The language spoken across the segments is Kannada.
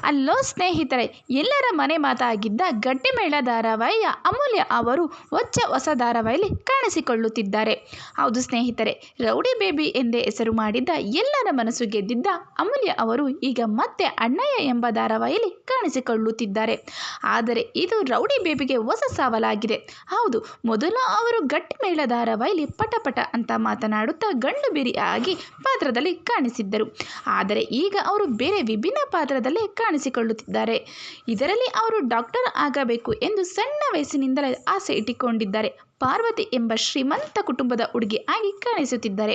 ಅಲ್ಲೋ ಸ್ನೇಹಿತರೆ, ಎಲ್ಲರ ಮನೆ ಮಾತಾಗಿದ್ದ ಗಟ್ಟಿಮೇಳ ಧಾರಾವಾಹಿಯ ಅಮೂಲ್ಯ ಅವರು ಹೊಸ ಧಾರಾವಾಹಿಯಲ್ಲಿ ಕಾಣಿಸಿಕೊಳ್ಳುತ್ತಿದ್ದಾರೆ. ಹೌದು ಸ್ನೇಹಿತರೆ, ರೌಡಿ ಬೇಬಿ ಎಂದೇ ಹೆಸರು ಮಾಡಿದ್ದ ಎಲ್ಲರ ಮನಸ್ಸು ಗೆದ್ದಿದ್ದ ಅಮೂಲ್ಯ ಅವರು ಈಗ ಮತ್ತೆ ಅಣ್ಣಯ್ಯ ಎಂಬ ಧಾರಾವಾಹಿಯಲ್ಲಿ ಕಾಣಿಸಿಕೊಳ್ಳುತ್ತಿದ್ದಾರೆ. ಆದರೆ ಇದು ರೌಡಿ ಬೇಬಿಗೆ ಹೊಸ ಸವಾಲಾಗಿದೆ. ಹೌದು, ಮೊದಲು ಅವರು ಗಟ್ಟಿಮೇಳ ಧಾರಾವಾಹಿಯಲ್ಲಿ ಪಟಪಟ ಅಂತ ಮಾತನಾಡುತ್ತಾ ಗಂಡು ಬಿರಿಯಾಗಿ ಪಾತ್ರದಲ್ಲಿ ಕಾಣಿಸಿದ್ದರು. ಆದರೆ ಈಗ ಅವರು ಬೇರೆ ವಿಭಿನ್ನ ಪಾತ್ರದಲ್ಲೇ ಕಾಣಿಸಿಕೊಳ್ಳುತ್ತಿದ್ದಾರೆ. ಇದರಲ್ಲಿ ಅವರು ಡಾಕ್ಟರ್ ಆಗಬೇಕು ಎಂದು ಸಣ್ಣ ವಯಸ್ಸಿನಿಂದಲೇ ಆಸೆ ಇಟ್ಟುಕೊಂಡಿದ್ದಾರೆ. ಪಾರ್ವತಿ ಎಂಬ ಶ್ರೀಮಂತ ಕುಟುಂಬದ ಹುಡುಗಿ ಆಗಿ ಕಾಣಿಸುತ್ತಿದ್ದಾರೆ.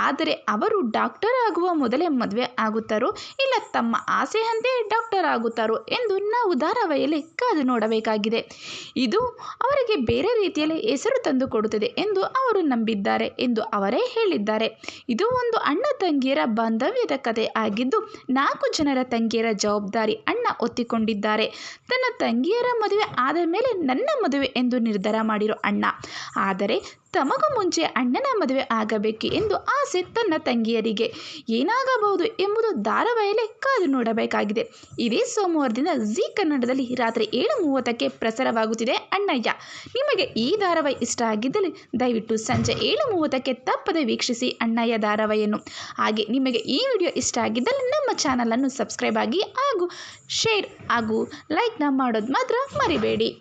ಆದರೆ ಅವರು ಡಾಕ್ಟರ್ ಆಗುವ ಮೊದಲೇ ಮದುವೆ ಆಗುತ್ತಾರೋ ಇಲ್ಲ ತಮ್ಮ ಆಸೆಯಂತೆ ಡಾಕ್ಟರ್ ಆಗುತ್ತಾರೋ ಎಂದು ನಾವು ಧಾರಾವಾಹಿಯಲ್ಲಿ ಕಾದು ನೋಡಬೇಕಾಗಿದೆ. ಇದು ಅವರಿಗೆ ಬೇರೆ ರೀತಿಯಲ್ಲಿ ಹೆಸರು ತಂದು ಕೊಡುತ್ತದೆ ಎಂದು ಅವರು ನಂಬಿದ್ದಾರೆ ಎಂದು ಅವರೇ ಹೇಳಿದ್ದಾರೆ. ಇದು ಒಂದು ಅಣ್ಣ ತಂಗಿಯರ ಬಾಂಧವ್ಯದ ಕಥೆ ಆಗಿದ್ದು 4 ಜನರ ತಂಗಿಯರ ಜವಾಬ್ದಾರಿ ಅಣ್ಣ ಹೊತ್ತಿಕೊಂಡಿದ್ದಾರೆ. ತನ್ನ ತಂಗಿಯರ ಮದುವೆ ಆದ ಮೇಲೆ ನನ್ನ ಮದುವೆ ಎಂದು ನಿರ್ಧಾರ ಮಾಡಿರೋ ಅಣ್ಣ, ಆದರೆ ತಮಗೂ ಮುಂಚೆ ಅಣ್ಣನ ಮದುವೆ ಆಗಬೇಕು ಎಂದು ಆಸೆ ತನ್ನ ತಂಗಿಯರಿಗೆ. ಏನಾಗಬಹುದು ಎಂಬುದು ಧಾರಾವಾಹಿಯಲ್ಲಿ ಕಾದು ನೋಡಬೇಕಾಗಿದೆ. ಇದೇ ಸೋಮವಾರದಿಂದ ಜೀ ಕನ್ನಡದಲ್ಲಿ ರಾತ್ರಿ 7:30ಕ್ಕೆ ಪ್ರಸಾರವಾಗುತ್ತಿದೆ ಅಣ್ಣಯ್ಯ. ನಿಮಗೆ ಈ ಧಾರಾವಾಹಿ ಇಷ್ಟ ಆಗಿದ್ದಲ್ಲಿ ದಯವಿಟ್ಟು ಸಂಜೆ 7:30ಕ್ಕೆ ತಪ್ಪದೆ ವೀಕ್ಷಿಸಿ ಅಣ್ಣಯ್ಯ ಧಾರಾವಾಹಿಯನ್ನು. ಹಾಗೆ ನಿಮಗೆ ಈ ವಿಡಿಯೋ ಇಷ್ಟ ಆಗಿದ್ದಲ್ಲಿ ನಮ್ಮ ಚಾನಲನ್ನು ಸಬ್ಸ್ಕ್ರೈಬ್ ಆಗಿ ಹಾಗೂ ಶೇರ್ ಹಾಗೂ ಲೈಕ್ನ ಮಾಡೋದು ಮಾತ್ರ ಮರಿಬೇಡಿ.